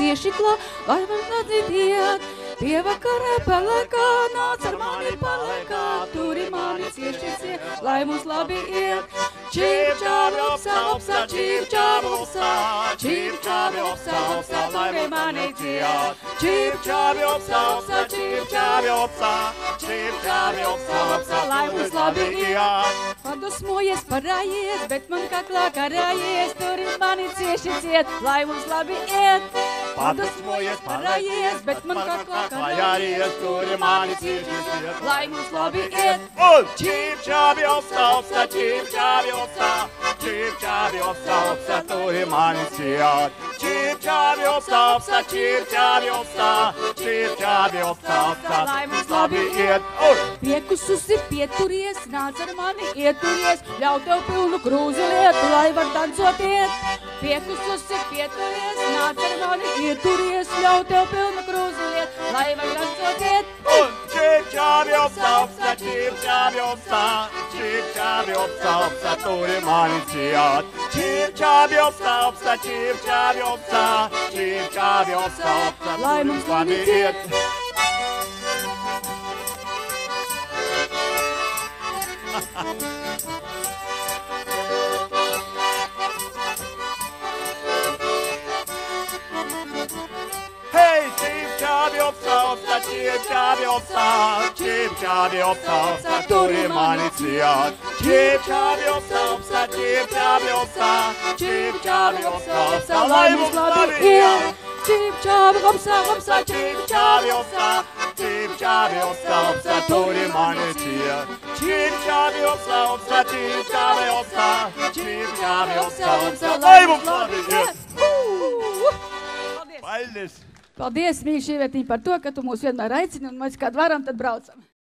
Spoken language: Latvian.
cieši klāt, lai man nadzitiet. Pie vakara palekā, nāc ar mani palekā, turi mani cieši ciet, lai mums labi iet. Čīp, čābi, opsā, opsā, čīp, čābi, opsā, čīp, čābi, opsā, opsā, lai turi mani ciet. Čīp, čābi, opsā, opsā, čīp, čābi, opsā, čīp, čābi, opsā, opsā, lai mums labi iet. Padusmojies, parājies, bet man kaklā karājies, turi mani cieši ciet, lai mums labi iet. Padusmojies, parājies, bet man kaklā karājies, turi mani cieši ciet, lai mums labi iet. Un čīp, čābi, opsā, opsā, čīp, čābi, opsā, čīp, čābi, opsā, opsā, turi mani ciet. Čīp, čābi, opsā, opsā, čīp, čābi, opsā, čīp, čābi, opsā, opsā, lai mums labi iet. Un Piekususi pieturies, nāc ar mani ieturies, ļauj tev pilnu krūzi lietu, lai var dancot iet. Piekususi pieturies, nāc ar mani ieturies, ļauj tev pilnu krūzi lietu, lai var dancot iet. un čīp, čābi, opsā, opsā, čīp, čābi, opsā, čīp, čābi, opsā, opsā, turi mani ciet. Čīp, čābi, opsā, opsā, čīp, čābi, opsā, čīp, čābi, opsā, opsā, Lai mums labi iet. Hey, čīp, čābi, opsā, opsā, čīp, čābi, opsā, čīp, čābi, opsā, opsā, turi mani ciet. Čīp, čābi, opsā, opsā, čīp, čābi, opsā, čīp, čābi, opsā, opsā, lai mums labi iet. Čīp, čābi, opsā, opsā, Čīp, čābi, opsā, čīp, čābi, opsā, opsā, turi mani ciet. Čīp, čābi, opsā, opsā, čīp, čābi, opsā, čīp, čābi, opsā, opsā, lai mums labi iet. Paldies! Paldies, mīļi Šīvetiņ, par to, ka tu mūs vienmēr aicini un mēs kādu varam, tad braucam.